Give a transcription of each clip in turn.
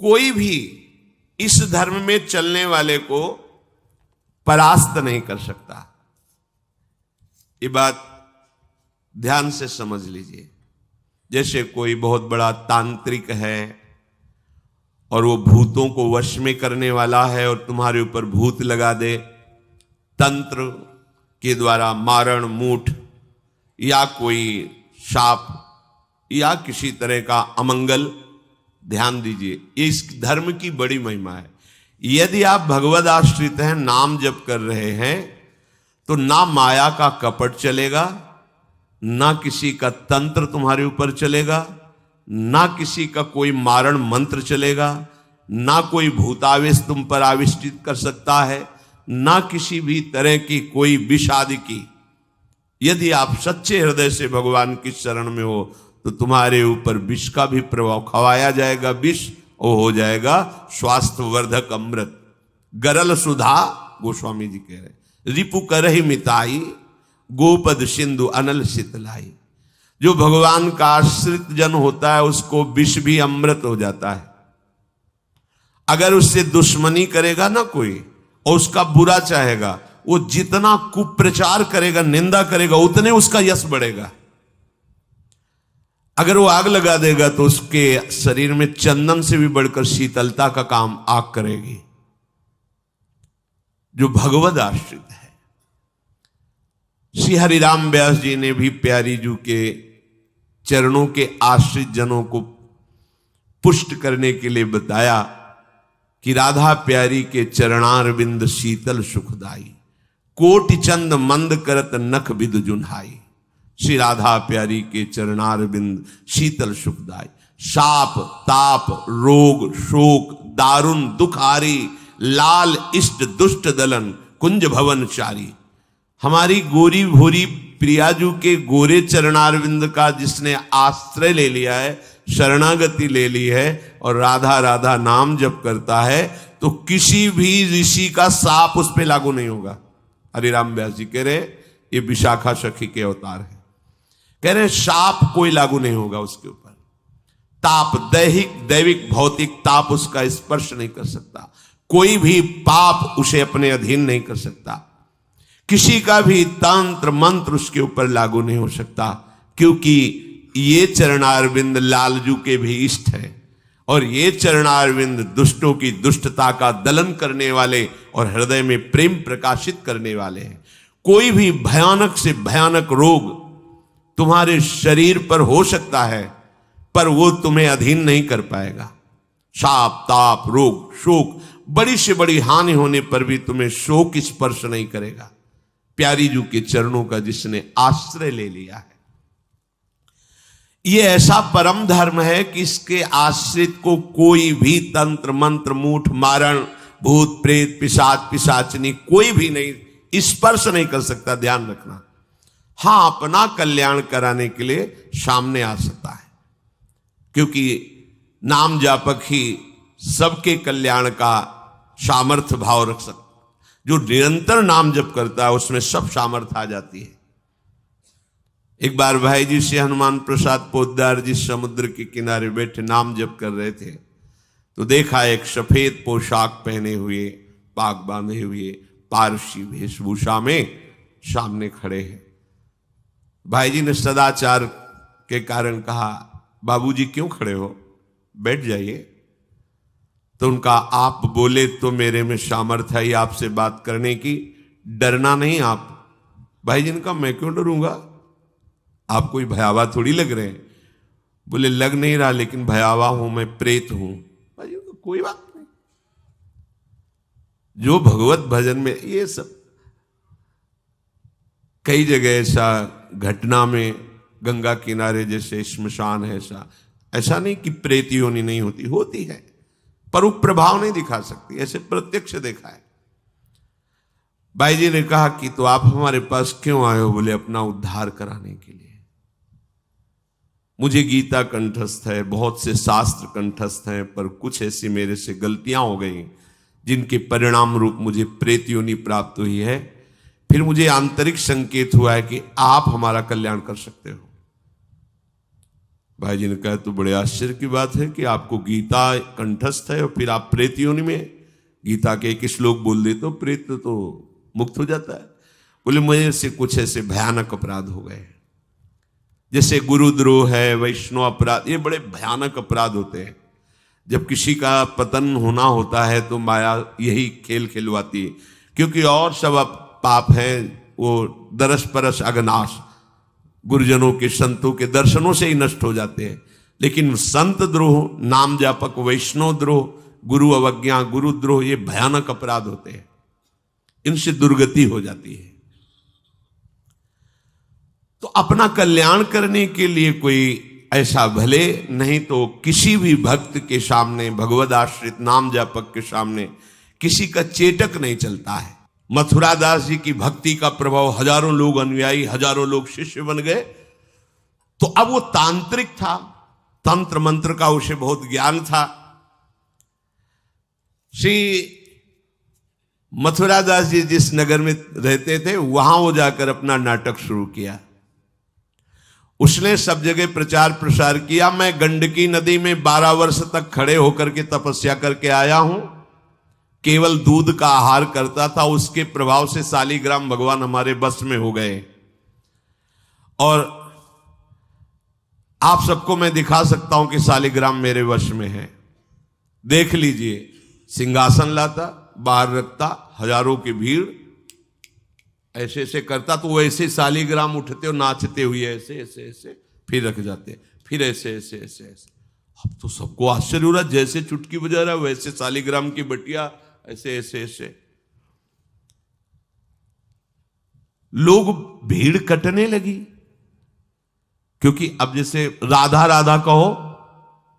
कोई भी इस धर्म में चलने वाले को परास्त नहीं कर सकता। ये बात ध्यान से समझ लीजिए। जैसे कोई बहुत बड़ा तांत्रिक है और वो भूतों को वश में करने वाला है और तुम्हारे ऊपर भूत लगा दे, तंत्र के द्वारा मारण मूठ या कोई शाप या किसी तरह का अमंगल, ध्यान दीजिए, ये इस धर्म की बड़ी महिमा है। यदि आप भगवद आश्रित हैं, नाम जप कर रहे हैं, तो ना माया का कपट चलेगा, ना किसी का तंत्र तुम्हारे ऊपर चलेगा, ना किसी का कोई मारण मंत्र चलेगा, ना कोई भूतावेश तुम पर आविष्टित कर सकता है, ना किसी भी तरह की कोई विष आदि की। यदि आप सच्चे हृदय से भगवान की शरण में हो तो तुम्हारे ऊपर विष का भी प्रभाव खवाया जाएगा, विष वो हो जाएगा स्वास्थ्यवर्धक अमृत। गरल सुधा, गोस्वामी जी कह रहे, रिपु करहि मिताई, गोपद सिंधु अनल शीतलाई। जो भगवान का आश्रित जन होता है उसको विष भी अमृत हो जाता है। अगर उससे दुश्मनी करेगा ना कोई और उसका बुरा चाहेगा, वो जितना कुप्रचार करेगा, निंदा करेगा, उतने उसका यश बढ़ेगा। अगर वो आग लगा देगा तो उसके शरीर में चंदन से भी बढ़कर शीतलता का काम आग करेगी। जो भगवद आश्रित है, श्री हरिराम व्यास जी ने भी प्यारी जू के चरणों के आश्रित जनों को पुष्ट करने के लिए बताया कि राधा प्यारी के चरणारविंद शीतल सुखदाई, कोटि चंद मंद करत नख बिद जुन्हाई। श्री राधा प्यारी के चरणारविंद शीतल सुखदाई। शाप ताप रोग शोक दारुण दुखारी, लाल इष्ट दुष्ट दलन कुंज भवन चारी। हमारी गोरी भोरी प्रियाजू के गोरे चरणारविंद का जिसने आश्रय ले लिया है, शरणागति ले ली है और राधा राधा नाम जप करता है, तो किसी भी ऋषि का साप उस पर लागू नहीं होगा। हरिराम व्यास जी कह रहे ये विशाखा सखी के अवतार है, कह रहे शाप कोई लागू नहीं होगा उसके ऊपर। ताप दैहिक दैविक भौतिक ताप उसका स्पर्श नहीं कर सकता। कोई भी पाप उसे अपने अधीन नहीं कर सकता। किसी का भी तंत्र मंत्र उसके ऊपर लागू नहीं हो सकता, क्योंकि ये चरणारविंद लालजू के भी इष्ट है और ये चरणारविंद दुष्टों की दुष्टता का दलन करने वाले और हृदय में प्रेम प्रकाशित करने वाले हैं। कोई भी भयानक से भयानक रोग तुम्हारे शरीर पर हो सकता है, पर वो तुम्हें अधीन नहीं कर पाएगा। शाप ताप रोग शोक, बड़ी से बड़ी हानि होने पर भी तुम्हें शोक स्पर्श नहीं करेगा। प्यारी जू के चरणों का जिसने आश्रय ले लिया है, ये ऐसा परम धर्म है कि इसके आश्रित को कोई भी तंत्र मंत्र मूठ मारण भूत प्रेत पिशाच पिशाचनी कोई भी नहीं स्पर्श नहीं कर सकता। ध्यान रखना। हां, अपना कल्याण कराने के लिए सामने आ सकता है, क्योंकि नाम जापक ही सबके कल्याण का सामर्थ्य भाव रख सकता। जो निरंतर नाम जप करता है उसमें सब सामर्थ्य आ जाती है। एक बार भाई जी से हनुमान प्रसाद पोद्दार जी समुद्र के किनारे बैठे नाम जप कर रहे थे, तो देखा एक सफेद पोशाक पहने हुए पाग बांधे हुए पारसी वेशभूषा में सामने खड़े हैं। भाई जी ने सदाचार के कारण कहा, बाबूजी क्यों खड़े हो, बैठ जाइए। तो उनका आप बोले तो मेरे में सामर्थ्य है आपसे बात करने की, डरना नहीं आप। भाई जी ने कहा मैं क्यों डरूंगा, आप कोई भयावह थोड़ी लग रहे हैं। बोले लग नहीं रहा, लेकिन भयावह हूं, मैं प्रेत हूं। भाई जी तो कोई बात नहीं। जो भगवत भजन में ये सब कई जगह ऐसा घटना में, गंगा किनारे जैसे श्मशान है, ऐसा नहीं कि प्रेत योनि नहीं होती, होती है, पर वो प्रभाव नहीं दिखा सकती। ऐसे प्रत्यक्ष देखा है। भाई जी ने कहा कि तो आप हमारे पास क्यों आए हो? बोले अपना उद्धार कराने के लिए। मुझे गीता कंठस्थ है, बहुत से शास्त्र कंठस्थ हैं, पर कुछ ऐसी मेरे से गलतियां हो गई जिनके परिणाम रूप मुझे प्रेत योनि प्राप्त हुई है। फिर मुझे आंतरिक संकेत हुआ है कि आप हमारा कल्याण कर सकते हो। भाई जी ने कहा तो बड़े आश्चर्य की बात है कि आपको गीता कंठस्थ है और फिर आप प्रेत योनि में गीता के एक श्लोक बोल दे तो प्रेत तो मुक्त हो जाता है। बोले मुझे से कुछ ऐसे भयानक अपराध हो गए, जैसे गुरुद्रोह है, वैष्णव अपराध, ये बड़े भयानक अपराध होते हैं। जब किसी का पतन होना होता है तो माया यही खेल खिलवाती है, क्योंकि और सब पाप हैं वो दरस परस अगनाश, गुरुजनों के संतों के दर्शनों से ही नष्ट हो जाते हैं। लेकिन संत द्रोह, नाम जापक, वैष्णव द्रोह, गुरु अवज्ञा, गुरुद्रोह, ये भयानक अपराध होते हैं, इनसे दुर्गति हो जाती है। तो अपना कल्याण करने के लिए कोई ऐसा भले नहीं तो किसी भी भक्त के सामने, भगवद आश्रित नाम जापक के सामने किसी का चेटक नहीं चलता है। मथुरा दास जी की भक्ति का प्रभाव, हजारों लोग अनुयायी, हजारों लोग शिष्य बन गए। तो अब वो तांत्रिक था, तंत्र मंत्र का उसे बहुत ज्ञान था। श्री मथुरा दास जी जिस नगर में रहते थे वहां वो जाकर अपना नाटक शुरू किया। उसने सब जगह प्रचार प्रसार किया। मैं गंडकी नदी में 12 वर्ष तक खड़े होकर के तपस्या करके आया हूं, केवल दूध का आहार करता था, उसके प्रभाव से शालिग्राम भगवान हमारे बस में हो गए। और आप सबको मैं दिखा सकता हूं कि शालिग्राम मेरे वश में है, देख लीजिए। सिंहासन लाता, बाहर रखता, हजारों की भीड़, ऐसे ऐसे करता तो वो ऐसे शालिग्राम उठते और नाचते हुए ऐसे ऐसे ऐसे फिर रख जाते, फिर ऐसे ऐसे ऐसे ऐसे। अब तो सबको आश्चर्य हो रहा, जैसे चुटकी बजा रहा वैसे शालिग्राम की बटिया ऐसे ऐसे ऐसे। लोग भीड़ कटने लगी, क्योंकि अब जैसे राधा राधा कहो,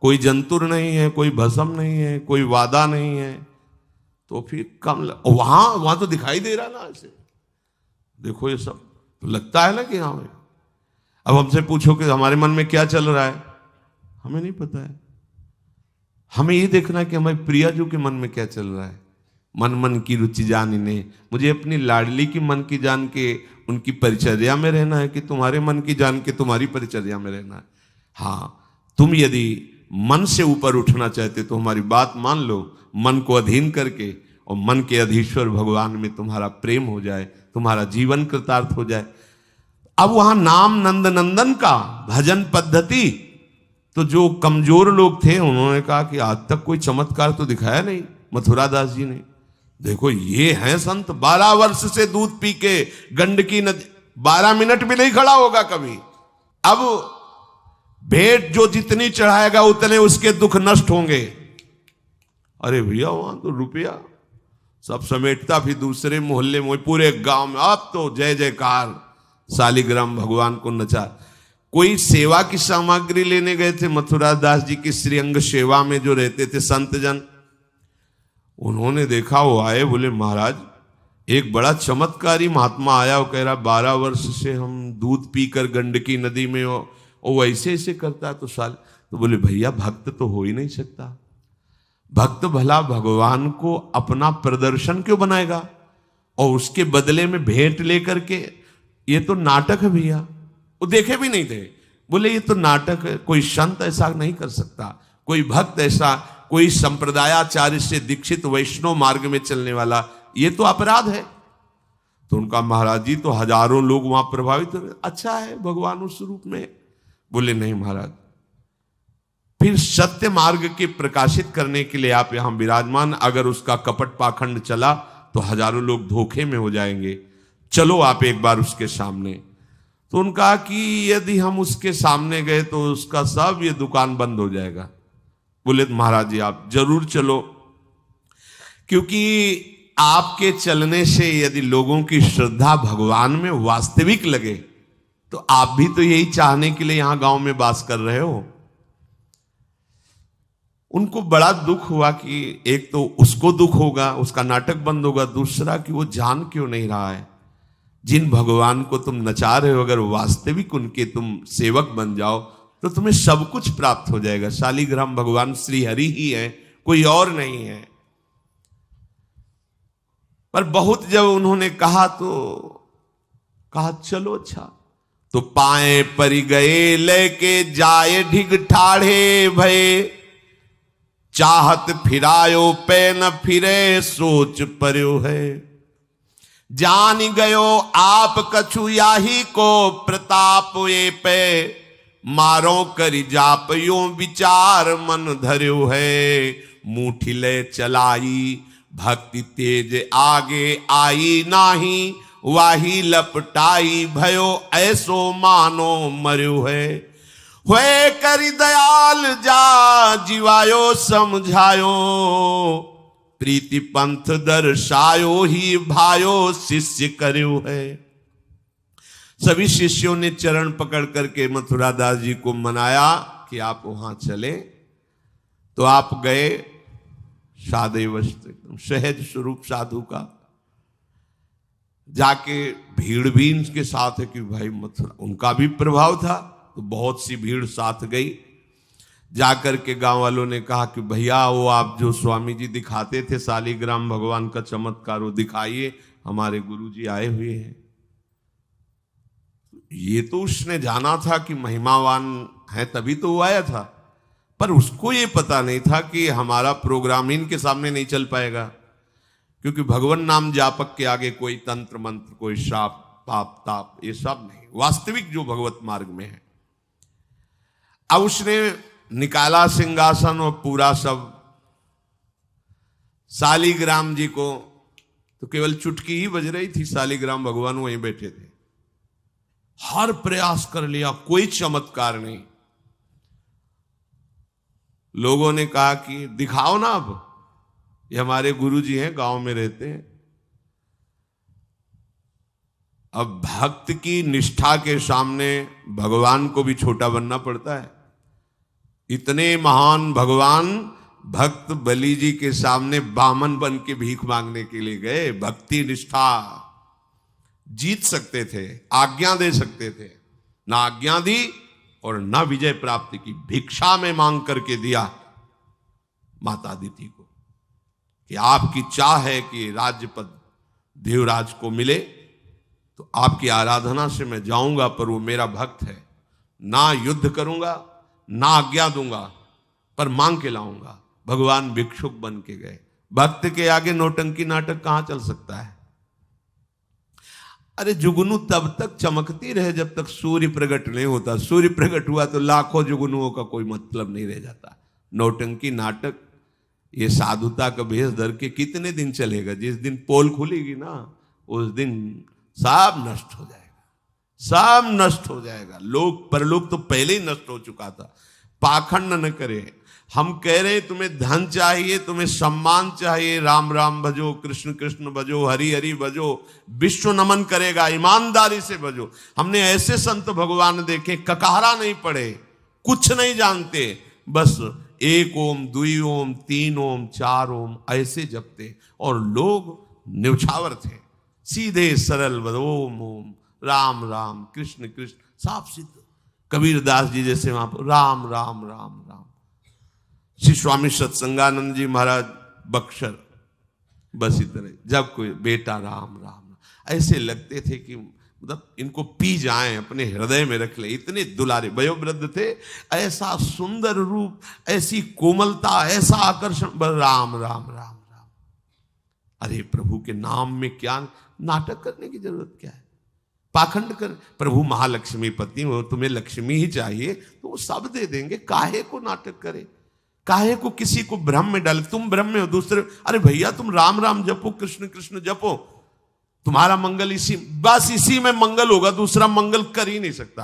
कोई जंतुर नहीं है, कोई भस्म नहीं है, कोई वादा नहीं है, तो फिर कम वहां तो दिखाई दे रहा ना ऐसे। देखो ये सब तो लगता है ना कि हाँ भाई। अब हमसे पूछो कि हमारे मन में क्या चल रहा है, हमें नहीं पता है। हमें ये देखना है कि हमारे प्रियाजू के मन में क्या चल रहा है। मन मन की रुचि जानिने, मुझे अपनी लाडली की मन की जान के उनकी परिचर्या में रहना है कि तुम्हारे मन की जान के तुम्हारी परिचर्या में रहना है। हाँ, तुम यदि मन से ऊपर उठना चाहते तो हमारी बात मान लो, मन को अधीन करके, और मन के अधीश्वर भगवान में तुम्हारा प्रेम हो जाए, तुम्हारा जीवन कृतार्थ हो जाए। अब वहां नाम नंद नंदन का भजन पद्धति, तो जो कमजोर लोग थे उन्होंने कहा कि आज तक कोई चमत्कार तो दिखाया नहीं मथुरा दास जी ने। देखो ये हैं संत, 12 वर्ष से दूध पी के गंडकी नदी, 12 मिनट भी नहीं खड़ा होगा कभी। अब भेंट जो जितनी चढ़ाएगा उतने उसके दुख नष्ट होंगे। अरे भैया वहां तो रुपया सब समेटता, फिर दूसरे मोहल्ले में, पूरे गांव में अब तो जय जयकार, शालिग्राम भगवान को नचा। कोई सेवा की सामग्री लेने गए थे मथुरा दास जी की श्रीअंग सेवा में जो रहते थे संत जन, उन्होंने देखा, वो आए, बोले महाराज एक बड़ा चमत्कारी महात्मा आया, वो कह रहा 12 वर्ष से हम दूध पीकर गंडकी नदी में, वो ऐसे ऐसे करता तो साल। तो बोले भैया भक्त तो हो ही नहीं सकता, भक्त भला भगवान को अपना प्रदर्शन क्यों बनाएगा और उसके बदले में भेंट लेकर के, ये तो नाटक है भैया। वो देखे भी नहीं थे, बोले ये तो नाटक है, कोई संत ऐसा नहीं कर सकता, कोई भक्त ऐसा, कोई संप्रदायाचार्य से दीक्षित वैष्णव मार्ग में चलने वाला, ये तो अपराध है। तो उनका महाराज जी तो हजारों लोग वहां प्रभावित हुए, अच्छा है भगवान उस रूप में। बोले नहीं महाराज, फिर सत्य मार्ग के प्रकाशित करने के लिए आप यहां विराजमान, अगर उसका कपट पाखंड चला तो हजारों लोग धोखे में हो जाएंगे, चलो आप एक बार उसके सामने। तो उनका कि यदि हम उसके सामने गए तो उसका सब ये दुकान बंद हो जाएगा। बोले महाराज जी आप जरूर चलो, क्योंकि आपके चलने से यदि लोगों की श्रद्धा भगवान में वास्तविक लगे तो आप भी तो यही चाहने के लिए यहां गांव में वास कर रहे हो। उनको बड़ा दुख हुआ कि एक तो उसको दुख होगा, उसका नाटक बंद होगा, दूसरा कि वो जान क्यों नहीं रहा है जिन भगवान को तुम नचा रहे हो, अगर वास्तविक उनके तुम सेवक बन जाओ तो तुम्हें सब कुछ प्राप्त हो जाएगा। शालिग्राम भगवान श्री हरि ही है, कोई और नहीं है। पर बहुत जब उन्होंने कहा तो कहा चलो अच्छा, तो पाए परि गए लेके जाए ढिग ठाढ़े भये, चाहत फिरायो पे न फिरे सोच पर्यो है। जान गयो आप कछु याही को प्रताप ये पे, मारो करि जाप यो विचार मन धर्यो है। मुठी ले चलाई भक्ति तेज आगे आई नाही, वाही लपटाई भयो ऐसो मानो मर्यो है। हुए करि दयाल जा जीवायो समझायो, प्रीति पंथ दर्शायो ही भायो शिष्य कर्यो है। सभी शिष्यों ने चरण पकड़ करके मथुरा दास जी को मनाया कि आप वहां चले। तो आप गए सादे वस्त्र, एकदम सहज स्वरूप साधु का। जाके भीड़ भी इनके साथ है कि भाई मथुरा, उनका भी प्रभाव था तो बहुत सी भीड़ साथ गई। जाकर के गांव वालों ने कहा कि भैया वो आप जो स्वामी जी दिखाते थे शालिग्राम भगवान का चमत्कार वो दिखाइए, हमारे गुरुजी आए हुए हैं। ये तो उसने जाना था कि महिमावान है तभी तो वो आया था, पर उसको ये पता नहीं था कि हमारा प्रोग्राम इनके सामने नहीं चल पाएगा, क्योंकि भगवान नाम जापक के आगे कोई तंत्र मंत्र, कोई श्राप पाप ताप ये सब नहीं, वास्तविक जो भगवत मार्ग में है। अब उसने निकाला सिंहासन और पूरा सब शालिग्राम जी को, तो केवल चुटकी ही बज रही थी, शालिग्राम भगवान वहीं बैठे थे। हर प्रयास कर लिया, कोई चमत्कार नहीं। लोगों ने कहा कि दिखाओ ना, अब ये हमारे गुरुजी हैं, गांव में रहते हैं। अब भक्त की निष्ठा के सामने भगवान को भी छोटा बनना पड़ता है। इतने महान भगवान भक्त बलि जी के सामने बामन बन के भीख मांगने के लिए गए। भक्ति निष्ठा जीत सकते थे, आज्ञा दे सकते थे, ना आज्ञा दी और ना विजय प्राप्ति की। भिक्षा में मांग करके दिया माता अदिति को कि आपकी चाह है कि राज्य पद देवराज को मिले, तो आपकी आराधना से मैं जाऊंगा, पर वो मेरा भक्त है, ना युद्ध करूंगा ना आज्ञा दूंगा, पर मांग के लाऊंगा। भगवान भिक्षुक बन के गए। भक्त के आगे नौटंकी नाटक कहां चल सकता है? अरे जुगनू तब तक चमकती रहे जब तक सूर्य प्रकट नहीं होता। सूर्य प्रकट हुआ तो लाखों जुगनुओं का कोई मतलब नहीं रह जाता। नौटंकी नाटक, ये साधुता का भेष धर के कितने दिन चलेगा? जिस दिन पोल खुलेगी ना, उस दिन सब नष्ट हो जाएगा, सब नष्ट हो जाएगा। लोग परलोक तो पहले ही नष्ट हो चुका था। पाखंड न करे। हम कह रहे हैं तुम्हें धन चाहिए, तुम्हें सम्मान चाहिए, राम राम भजो, कृष्ण कृष्ण भजो, हरि हरि भजो, विश्व नमन करेगा, ईमानदारी से भजो। हमने ऐसे संत भगवान देखे, ककहरा नहीं पड़े, कुछ नहीं जानते, बस एक ओम, दुई ओम, तीन ओम, चार ओम ऐसे जपते, और लोग न्यौछावर थे, सीधे सरल ओम ओम, राम राम, कृष्ण कृष्ण, साफ सिद्ध। कबीरदास जी जैसे वहां पर राम राम राम राम। श्री स्वामी सत्संगानंद जी महाराज बक्सर, बस इतने। जब कोई बेटा राम राम, ऐसे लगते थे कि मतलब इनको पी जाएं, अपने हृदय में रख ले, इतने दुलारे वयोवृद्ध थे। ऐसा सुंदर रूप, ऐसी कोमलता, ऐसा आकर्षण, राम राम राम राम। अरे प्रभु के नाम में क्या नाटक करने की जरूरत क्या है? पाखंड कर। प्रभु महालक्ष्मी पति हो, तुम्हें लक्ष्मी ही चाहिए तो वो सब दे देंगे। काहे को नाटक करे? काहे को किसी को भ्रम में डाले? तुम भ्रम में हो, दूसरे, अरे भैया तुम राम राम जपो, कृष्ण कृष्ण जपो, तुम्हारा मंगल इसी, बस इसी में मंगल होगा, दूसरा मंगल कर ही नहीं सकता।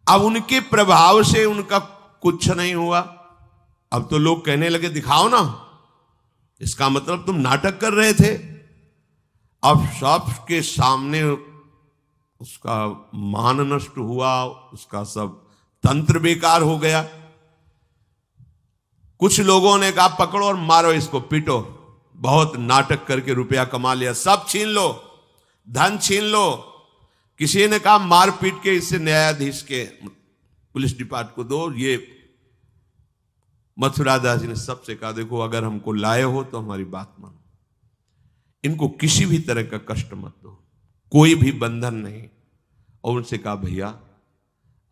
अब उनके प्रभाव से उनका कुछ नहीं हुआ। अब तो लोग कहने लगे दिखाओ ना, इसका मतलब तुम नाटक कर रहे थे। अब सबके सामने उसका मान नष्ट हुआ, उसका सब तंत्र बेकार हो गया। कुछ लोगों ने कहा पकड़ो और मारो इसको, पीटो, बहुत नाटक करके रुपया कमा लिया, सब छीन लो, धन छीन लो। किसी ने कहा मार पीट के इसे न्यायाधीश के पुलिस डिपार्टमेंट को दो। ये मथुरा दास जी ने सबसे कहा देखो अगर हमको लाए हो तो हमारी बात मानो, इनको किसी भी तरह का कष्ट मत दो, कोई भी बंधन नहीं, और उनसे कहा, भैया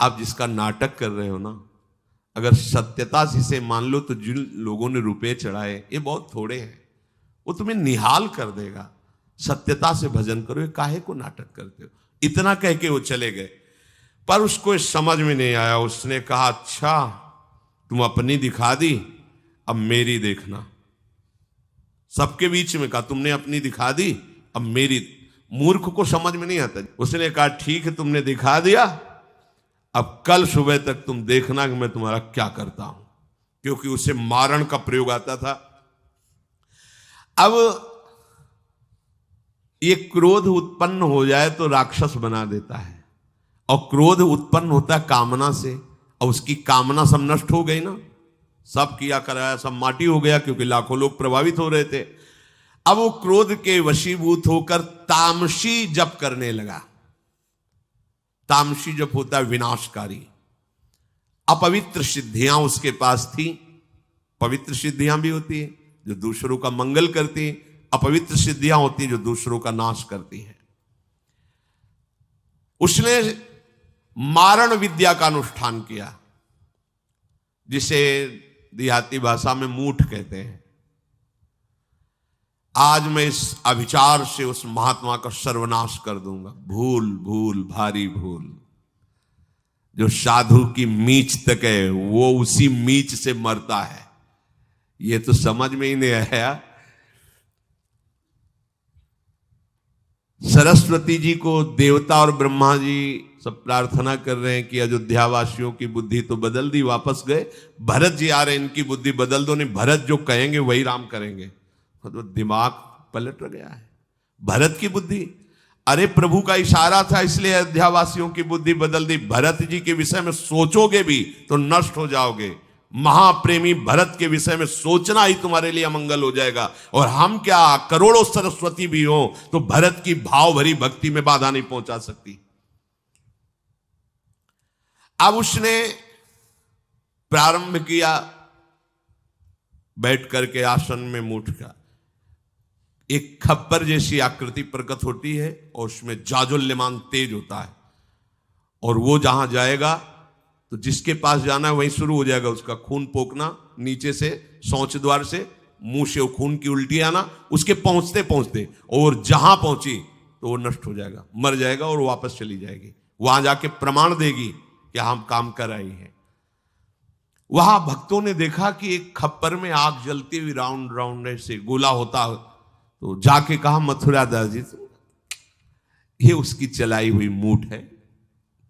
आप जिसका नाटक कर रहे हो ना, अगर सत्यता से इसे मान लो तो जिन लोगों ने रुपए चढ़ाए ये बहुत थोड़े हैं, वो तुम्हें निहाल कर देगा। सत्यता से भजन करो, ये काहे को नाटक करते हो। इतना कह के वो चले गए, पर उसको समझ में नहीं आया। उसने कहा, अच्छा तुम अपनी दिखा दी, अब मेरी देखना। सबके बीच में कहा, तुमने अपनी दिखा दी, अब मेरी। मूर्ख को समझ में नहीं आता। उसने कहा, ठीक है तुमने दिखा दिया, अब कल सुबह तक तुम देखना कि मैं तुम्हारा क्या करता हूं। क्योंकि उसे मारण का प्रयोग आता था। अब ये क्रोध उत्पन्न हो जाए तो राक्षस बना देता है, और क्रोध उत्पन्न होता है कामना से, और उसकी कामना सब नष्ट हो गई ना, सब किया कराया सब माटी हो गया, क्योंकि लाखों लोग प्रभावित हो रहे थे। अब वो क्रोध के वशीभूत होकर तामसी जप करने लगा। तामसी जप होता है विनाशकारी। अपवित्र सिद्धियां उसके पास थी। पवित्र सिद्धियां भी होती है जो दूसरों का मंगल करती हैं, अपवित्र सिद्धियां होती हैं जो दूसरों का नाश करती हैं। उसने मारण विद्या का अनुष्ठान किया, जिसे देहाती भाषा में मूठ कहते हैं। आज मैं इस अभिचार से उस महात्मा का सर्वनाश कर दूंगा। भूल भूल भारी भूल। जो साधु की मीच तक है वो उसी मीच से मरता है, ये तो समझ में ही नहीं आया। सरस्वती जी को देवता और ब्रह्मा जी सब प्रार्थना कर रहे हैं कि अयोध्या वासियों की बुद्धि तो बदल दी, वापस गए। भरत जी आ रहे हैं, इनकी बुद्धि बदल दो, नहीं भरत जो कहेंगे वही राम करेंगे। तो दिमाग पलट गया है भरत की बुद्धि। अरे प्रभु का इशारा था, इसलिए अयोध्या वासियों की बुद्धि बदल दी। भरत जी के विषय में सोचोगे भी तो नष्ट हो जाओगे। महाप्रेमी भरत के विषय में सोचना ही तुम्हारे लिए अमंगल हो जाएगा। और हम क्या, करोड़ों सरस्वती भी हो तो भरत की भाव भरी भक्ति में बाधा नहीं पहुंचा सकती। अब उसने प्रारंभ किया बैठ करके आसन में मूठ का। एक खप्पर जैसी आकृति प्रकट होती है और उसमें जाजुल्यमान तेज होता है, और वो जहां जाएगा तो जिसके पास जाना है वहीं शुरू हो जाएगा उसका खून पोकना, नीचे से शौच द्वार से मुंह से वो खून की उल्टी आना, उसके पहुंचते पहुंचते, और जहां पहुंची तो वो नष्ट हो जाएगा, मर जाएगा और वापस चली जाएगी। वहां जाके प्रमाण देगी कि हम काम कर रहे हैं। वहां भक्तों ने देखा कि एक खप्पर में आग जलती हुई राउंड राउंड ऐसे गोला होता, तो जाके कहा मथुरा दास जी ये उसकी चलाई हुई मूठ है,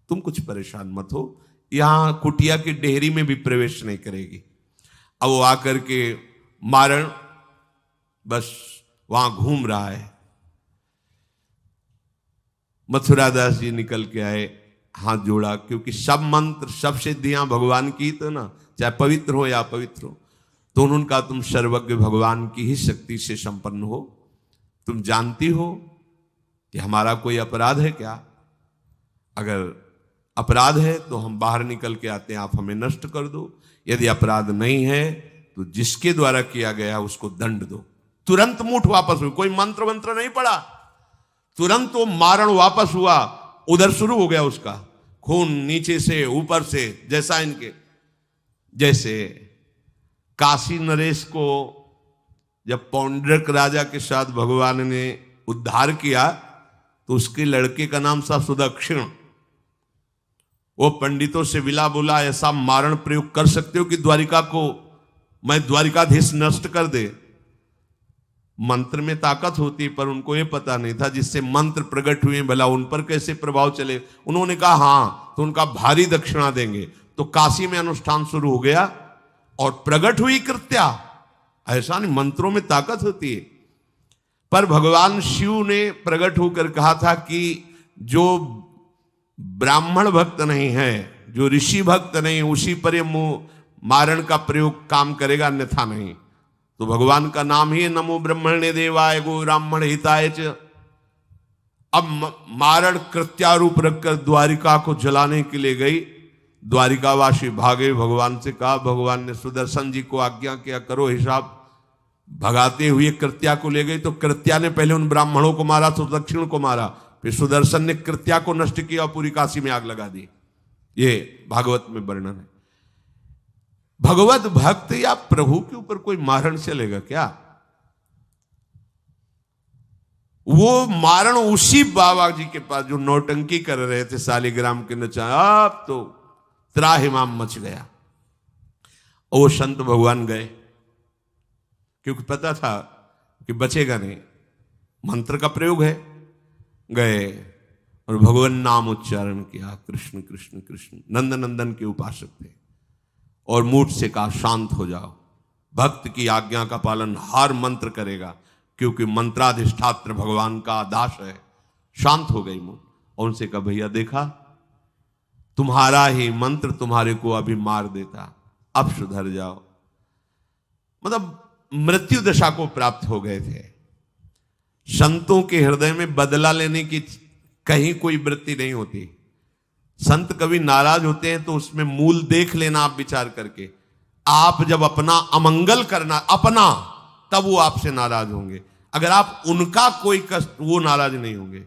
तुम कुछ परेशान मत हो, यहां कुटिया की डेहरी में भी प्रवेश नहीं करेगी। अब वो आकर के मारण बस वहां घूम रहा है। मथुरा दास जी निकल के आए, हाथ जोड़ा, क्योंकि सब मंत्र सब सिद्धियां भगवान की, तो ना चाहे पवित्र हो या अपवित्र हो, तो उन्होंने कहा तुम सर्वज्ञ भगवान की ही शक्ति से संपन्न हो, तुम जानती हो कि हमारा कोई अपराध है क्या? अगर अपराध है तो हम बाहर निकल के आते हैं, आप हमें नष्ट कर दो। यदि अपराध नहीं है तो जिसके द्वारा किया गया उसको दंड दो। तुरंत मूठ वापस हुई, कोई मंत्र मंत्र नहीं पड़ा, तुरंत वो मारण वापस हुआ। उधर शुरू हो गया उसका खून, नीचे से ऊपर से, जैसा इनके जैसे काशी नरेश को जब पौंड्रक राजा के साथ भगवान ने उद्धार किया तो उसके लड़के का नाम था सुदक्षिण। वो पंडितों से विला बोला, ऐसा मारण प्रयोग कर सकते हो कि द्वारिका को मैं द्वारिकाधीश नष्ट कर दे। मंत्र में ताकत होती, पर उनको ये पता नहीं था जिससे मंत्र प्रकट हुए भला उन पर कैसे प्रभाव चले। उन्होंने कहा हाँ, तो उनका भारी दक्षिणा देंगे। तो काशी में अनुष्ठान शुरू हो गया और प्रकट हुई कृत्या। ऐसा नहीं, मंत्रों में ताकत होती है। पर भगवान शिव ने प्रकट होकर कहा था कि जो ब्राह्मण भक्त नहीं है, जो ऋषि भक्त नहीं, उसी पर ये मारण का प्रयोग काम करेगा, अन्यथा नहीं। तो भगवान का नाम ही नमो ब्रह्मण्य देवाय गो ब्राह्मण हिताय च। अब मारण कृत्यारूप रखकर द्वारिका को जलाने के लिए गई। द्वारिकावासी भागे, भगवान से कहा, भगवान ने सुदर्शन जी को आज्ञा किया करो हिसाब। भगाते हुए कृत्या को ले गई, तो कृत्या ने पहले उन ब्राह्मणों को मारा, तो दक्षिण को मारा। फिर सुदर्शन ने कृत्या को नष्ट किया और पूरी काशी में आग लगा दी। ये भागवत में वर्णन है। भगवत भक्त या प्रभु के ऊपर कोई मारण चलेगा क्या? वो मारण उसी बाबा जी के पास जो नौटंकी कर रहे थे शालिग्राम के नचा, अब तो त्राहिमाम मच गया। और वो संत भगवान गए, क्योंकि पता था कि बचेगा नहीं, मंत्र का प्रयोग है। गए और भगवान नाम उच्चारण किया, कृष्ण कृष्ण कृष्ण। नंद नंदन के उपासक थे। और मूठ से कहा शांत हो जाओ, भक्त की आज्ञा का पालन हर मंत्र करेगा, क्योंकि मंत्राधिष्ठात्र भगवान का आदेश है। शांत हो गई मूठ। और उनसे कहा भैया देखा, तुम्हारा ही मंत्र तुम्हारे को अभी मार देता, अब सुधर जाओ। मतलब मृत्यु दशा को प्राप्त हो गए थे। संतों के हृदय में बदला लेने की कहीं कोई वृत्ति नहीं होती। संत कभी नाराज होते हैं तो उसमें मूल देख लेना आप विचार करके। आप जब अपना अमंगल करना अपना, तब वो आपसे नाराज होंगे। अगर आप उनका कोई कष्ट, वो नाराज नहीं होंगे,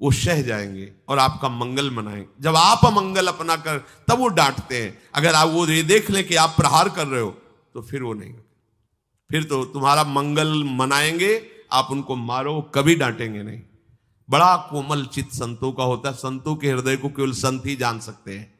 वो सह जाएंगे और आपका मंगल मनाएंगे। जब आप अमंगल अपना कर, तब वो डांटते हैं। अगर आप वो ये देख लें कि आप प्रहार कर रहे हो, तो फिर वो नहीं, फिर तो तुम्हारा मंगल मनाएंगे, आप उनको मारो, कभी डांटेंगे नहीं। बड़ा कोमल चित्त संतों का होता है। संतों के हृदय को केवल संत ही जान सकते हैं।